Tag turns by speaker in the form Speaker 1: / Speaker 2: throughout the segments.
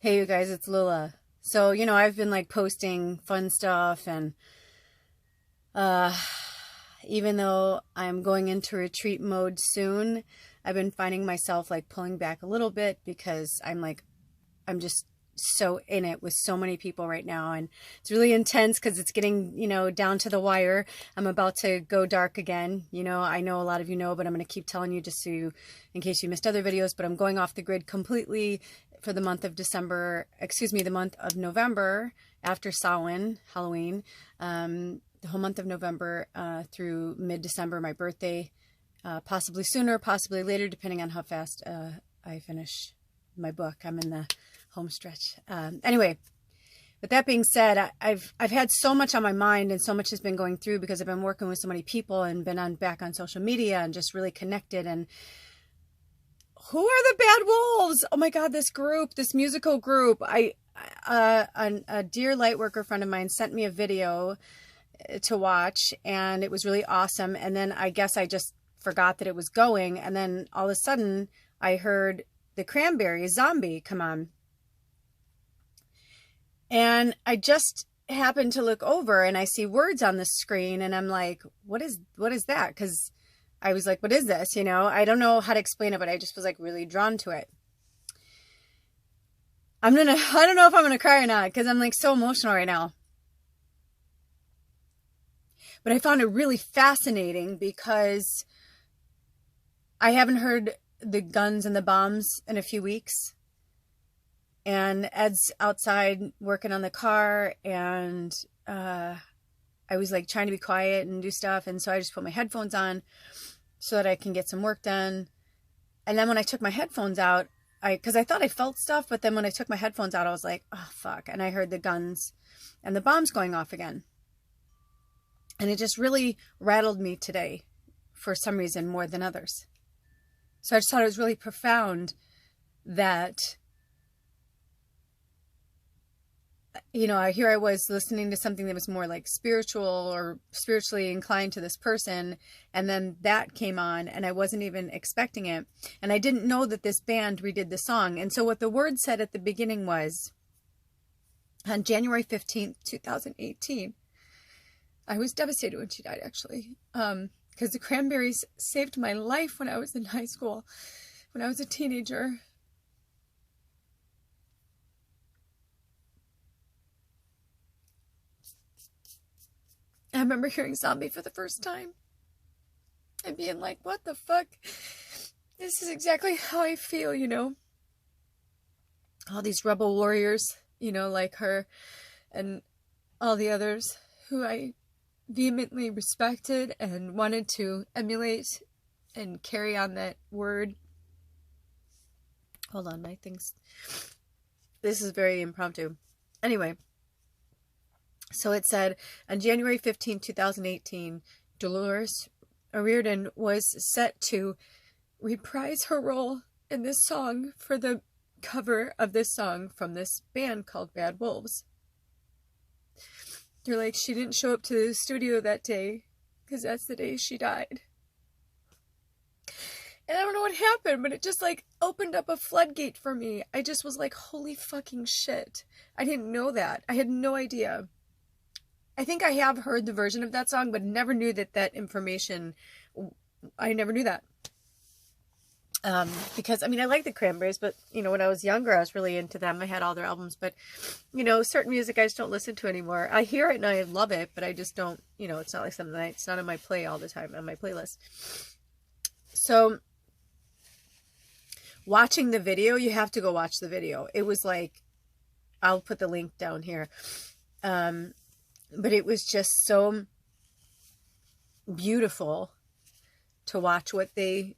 Speaker 1: Hey you guys, it's Lula. So, I've been like posting fun stuff and uh even though I'm going into retreat mode soon, I've been finding myself like pulling back a little bit because I'm just so in it with so many people right now, and it's really intense because it's getting, down to the wire. I'm about to go dark again. I know a lot of you know, but I'm going to keep telling you just so you, in case you missed other videos, but I'm going off the grid completely for the month of December, excuse me, the month of November after Samhain, Halloween, the whole month of November through mid-December, my birthday, possibly sooner, possibly later, depending on how fast I finish my book. I'm in the home stretch. Anyway, with that being said, I've had so much on my mind and so much has been going through because I've been working with so many people and been back on social media and just really connected. And who are the Bad Wolves? Oh my God, this group, this musical group. A dear lightworker friend of mine sent me a video to watch, and it was really awesome. And then I guess I just forgot that it was going. And then all of a sudden I heard the Cranberries Zombie come on. And I just happened to look over and I see words on the screen and I'm like, what is that? Because I was like, what is this? I don't know how to explain it, but I just was like really drawn to it. I don't know if I'm going to cry or not because I'm like so emotional right now. But I found it really fascinating because I haven't heard the guns and the bombs in a few weeks. And Ed's outside working on the car, and I was like trying to be quiet and do stuff. And so I just put my headphones on so that I can get some work done. And then when I took my headphones out, because I thought I felt stuff, but then when I took my headphones out, I was like, oh, fuck. And I heard the guns and the bombs going off again. And it just really rattled me today for some reason more than others. So I just thought it was really profound that, here I was listening to something that was more like spiritual or spiritually inclined to this person. And then that came on and I wasn't even expecting it. And I didn't know that this band redid the song. And so what the word said at the beginning was, on January 15th, 2018, I was devastated when she died, actually. Because the Cranberries saved my life when I was in high school, when I was a teenager. I remember hearing Zombie for the first time and being like, what the fuck? This is exactly how I feel, All these rebel warriors, like her and all the others who I vehemently respected and wanted to emulate and carry on that word. Hold on, this is very impromptu. Anyway. So it said, on January 15, 2018, Dolores O'Riordan was set to reprise her role in this song for the cover of this song from this band called Bad Wolves. They're like, she didn't show up to the studio that day because that's the day she died. And I don't know what happened, but it just like opened up a floodgate for me. I just was like, holy fucking shit. I didn't know that. I had no idea. I think I have heard the version of that song, but never knew that information. I never knew that. Because, I like the Cranberries, but, when I was younger, I was really into them. I had all their albums, but, certain music I just don't listen to anymore. I hear it and I love it, but I just don't, it's not like something it's not on my play all the time, on my playlist. So, watching the video, you have to go watch the video. It was like, I'll put the link down here. But it was just so beautiful to watch what I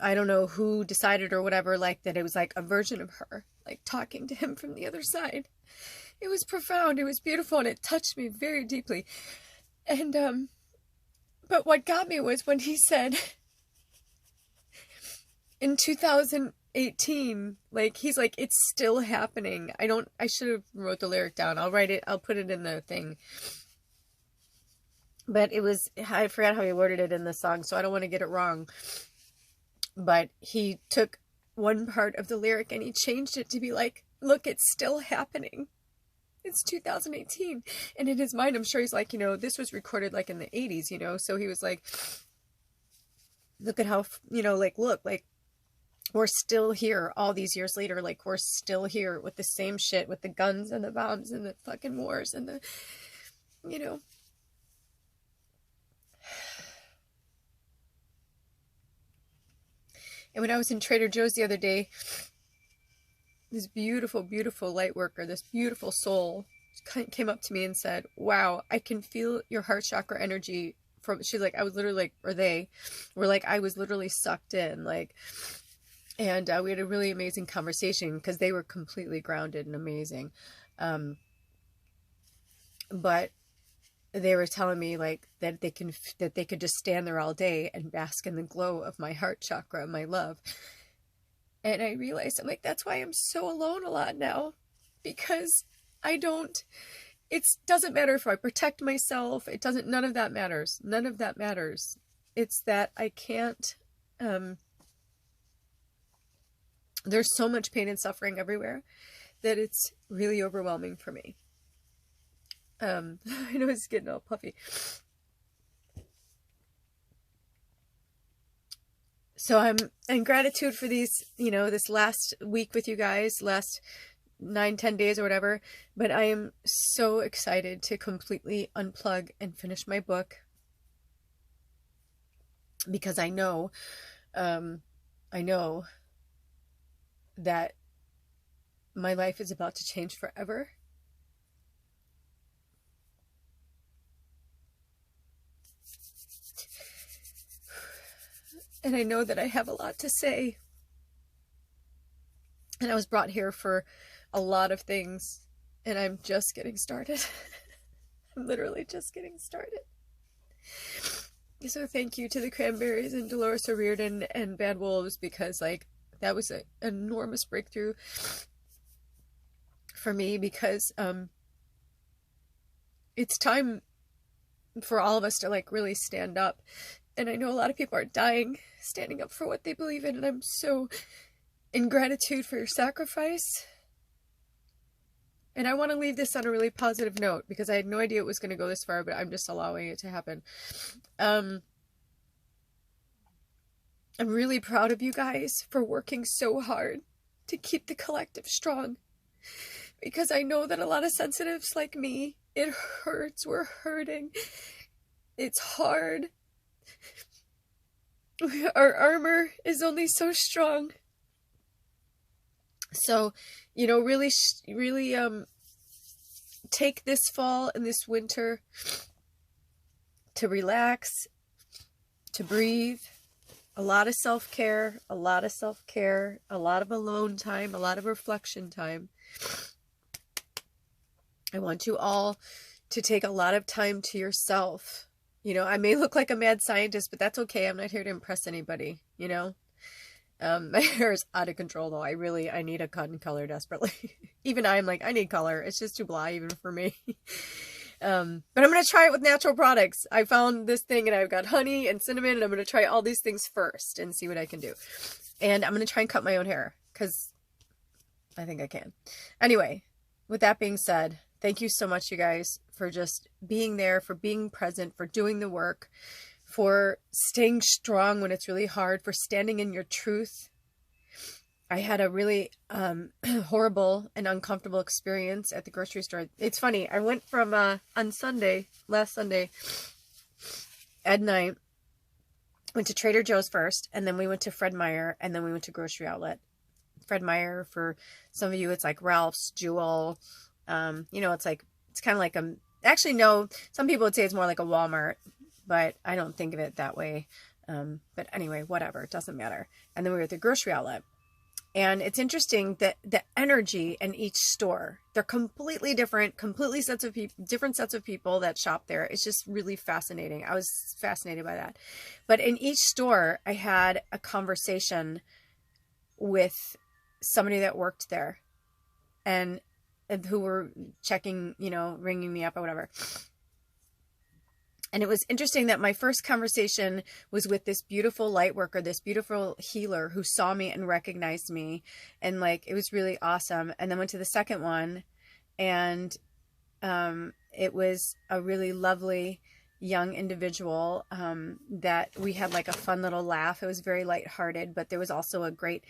Speaker 1: don't know who decided or whatever, like that it was like a version of her, like talking to him from the other side. It was profound. It was beautiful. And it touched me very deeply. And, but what got me was when he said in 2018, like, he's like, it's still happening. I should have wrote the lyric down. I'll put it in the thing. But I forgot how he worded it in the song, so I don't want to get it wrong. But he took one part of the lyric and he changed it to be like, look, it's still happening. It's 2018. And in his mind, I'm sure he's like, this was recorded like in the 80s, so he was like, look at how, look, like, we're still here all these years later. Like, we're still here with the same shit, with the guns and the bombs and the fucking wars and the, And when I was in Trader Joe's the other day, this beautiful, beautiful light worker, this beautiful soul came up to me and said, wow, I can feel your heart chakra energy from, she's like, I was literally like, or they were like, I was literally sucked in, like, and we had a really amazing conversation because they were completely grounded and amazing. But they were telling me like that they could just stand there all day and bask in the glow of my heart chakra, my love. And I realized, I'm like, that's why I'm so alone a lot now, because it doesn't matter if I protect myself. It doesn't, none of that matters. None of that matters. It's that I can't, there's so much pain and suffering everywhere that it's really overwhelming for me. I know it's getting all puffy. So I'm in gratitude for these, this last week with you guys, last 9-10 days or whatever. But I am so excited to completely unplug and finish my book, because I know that my life is about to change forever. And I know that I have a lot to say. And I was brought here for a lot of things. And I'm just getting started. I'm literally just getting started. So thank you to the Cranberries and Dolores O'Riordan and Bad Wolves, because like that was an enormous breakthrough for me, because it's time for all of us to like really stand up. And I know a lot of people are dying, standing up for what they believe in. And I'm so in gratitude for your sacrifice. And I want to leave this on a really positive note, because I had no idea it was going to go this far, but I'm just allowing it to happen. I'm really proud of you guys for working so hard to keep the collective strong. Because I know that a lot of sensitives like me, it hurts. We're hurting. It's hard. Our armor is only so strong. So, really take this fall and this winter to relax, to breathe, a lot of self-care, a lot of alone time, a lot of reflection time. I want you all to take a lot of time to yourself. I may look like a mad scientist, but that's okay. I'm not here to impress anybody, My hair is out of control though. I need a cotton color desperately. Even I'm like, I need color. It's just too blah even for me. But I'm going to try it with natural products. I found this thing and I've got honey and cinnamon, and I'm going to try all these things first and see what I can do. And I'm going to try and cut my own hair because I think I can. Anyway, with that being said, thank you so much, you guys, for just being there, for being present, for doing the work, for staying strong when it's really hard, for standing in your truth. I had a really horrible and uncomfortable experience at the grocery store. It's funny. I went from on last Sunday at night, went to Trader Joe's first, and then we went to Fred Meyer, and then we went to Grocery Outlet. Fred Meyer, for some of you, it's like Ralph's, Jewel. It's kind of like actually, no, some people would say it's more like a Walmart, but I don't think of it that way. But anyway, whatever, it doesn't matter. And then we were at the Grocery Outlet. And it's interesting that the energy in each store, they're completely different, different sets of people that shop there. It's just really fascinating. I was fascinated by that. But in each store, I had a conversation with somebody that worked there and who were checking, ringing me up or whatever. And it was interesting that my first conversation was with this beautiful light worker, this beautiful healer who saw me and recognized me. And like, it was really awesome. And then went to the second one, and it was a really lovely young individual that we had like a fun little laugh. It was very lighthearted, but there was also a great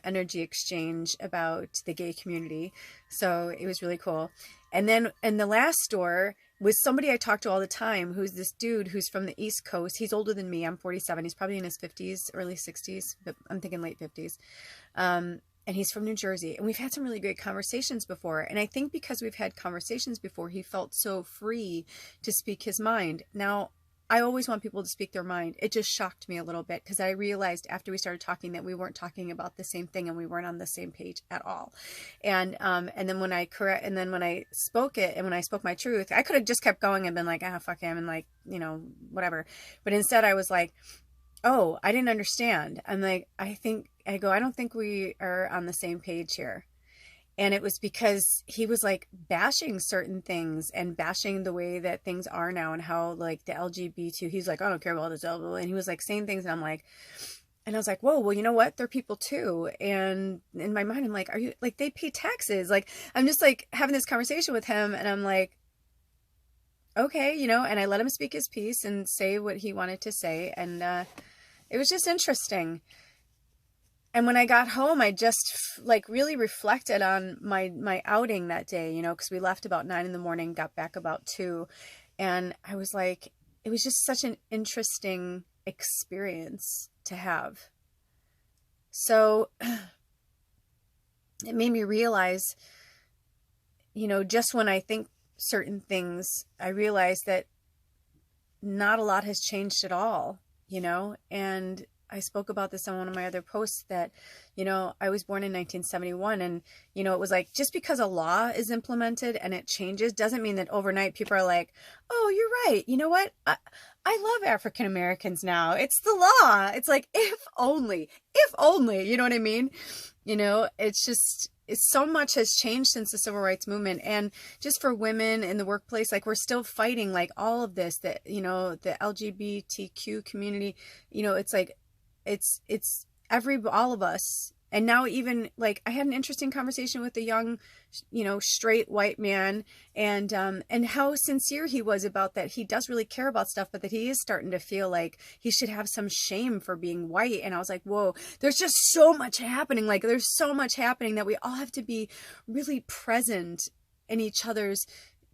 Speaker 1: energy exchange about the gay community. So it was really cool. And then in the last store was somebody I talk to all the time, who's this dude who's from the East Coast. He's older than me. I'm 47. He's probably in his 50s, early 60s, but I'm thinking late 50s. And he's from New Jersey. And we've had some really great conversations before. And I think because we've had conversations before, he felt so free to speak his mind. Now, I always want people to speak their mind. It just shocked me a little bit because I realized after we started talking that we weren't talking about the same thing and we weren't on the same page at all. And then when I spoke it and when I spoke my truth, I could have just kept going and been like, fuck him, and like, you know, whatever. But instead I was like, oh, I didn't understand. I'm like, I don't think we are on the same page here. And it was because he was like bashing certain things and bashing the way that things are now and how like the LGBT, he's like, I don't care about this, and he was like saying things, and I'm like, and I was like, whoa, well, you know what? They're people too. And in my mind, I'm like, are you like, they pay taxes? Like, I'm just like having this conversation with him, and I'm like, okay, you know, and I let him speak his piece and say what he wanted to say. And it was just interesting. And when I got home, I just like really reflected on my outing that day, you know, because we left about 9 a.m, got back about 2. And I was like, it was just such an interesting experience to have. So it made me realize, you know, just when I think certain things, I realize that not a lot has changed at all, you know. And I spoke about this on one of my other posts that, you know, I was born in 1971, and, you know, it was like, just because a law is implemented and it changes doesn't mean that overnight people are like, oh, you're right. You know what? I love African Americans now. It's the law. It's like, if only, you know what I mean? You know, it's so much has changed since the civil rights movement. And just for women in the workplace, like, we're still fighting like all of this, that, you know, the LGBTQ community, you know, it's like, it's all of us. And now even like, I had an interesting conversation with a young, you know, straight white man, and how sincere he was about that. He does really care about stuff, but that he is starting to feel like he should have some shame for being white. And I was like, whoa, there's just so much happening. Like, there's so much happening that we all have to be really present in each other's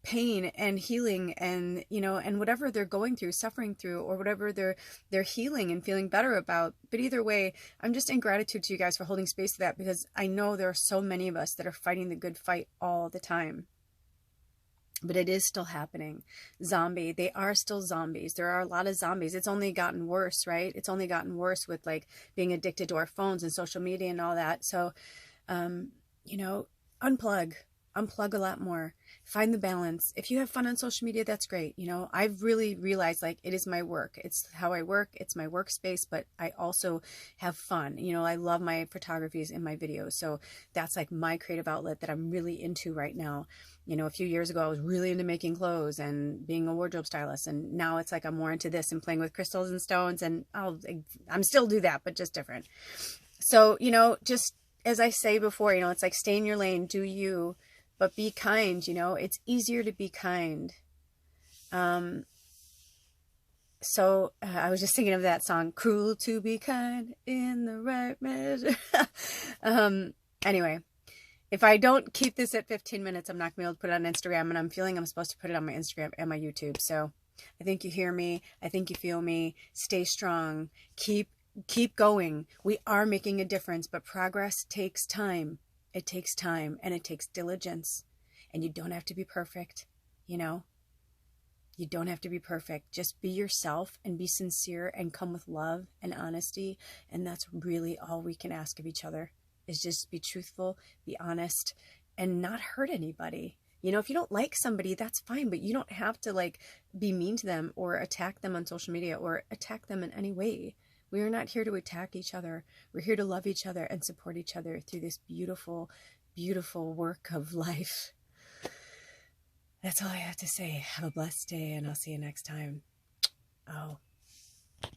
Speaker 1: pain and healing, and, you know, and whatever they're going through, suffering through, or whatever they're healing and feeling better about. But either way, I'm just in gratitude to you guys for holding space for that, because I know there are so many of us that are fighting the good fight all the time. But it is still happening. Zombie, they are still zombies. There are a lot of zombies. It's only gotten worse, right? It's only gotten worse with like being addicted to our phones and social media and all that. So, you know, unplug a lot more. Find the balance. If you have fun on social media, that's great. You know, I've really realized, like, it is my work. It's how I work. It's my workspace, but I also have fun. You know, I love my photographies and my videos. So that's like my creative outlet that I'm really into right now. You know, a few years ago, I was really into making clothes and being a wardrobe stylist. And now it's like, I'm more into this and playing with crystals and stones, and I'm still do that, but just different. So, you know, just as I say before, you know, it's like, stay in your lane, do you, but be kind. You know, it's easier to be kind. So I was just thinking of that song, cruel to be kind in the right measure. Anyway, if I don't keep this at 15 minutes, I'm not gonna be able to put it on Instagram, and I'm feeling I'm supposed to put it on my Instagram and my YouTube. So I think you hear me. I think you feel me. Stay strong. Keep going. We are making a difference, but progress takes time. It takes time, and it takes diligence, and you don't have to be perfect. You know, you don't have to be perfect. Just be yourself and be sincere and come with love and honesty. And that's really all we can ask of each other, is just be truthful, be honest, and not hurt anybody. You know, if you don't like somebody, that's fine, but you don't have to like be mean to them or attack them on social media or attack them in any way. We are not here to attack each other. We're here to love each other and support each other through this beautiful, beautiful work of life. That's all I have to say. Have a blessed day, and I'll see you next time. Oh.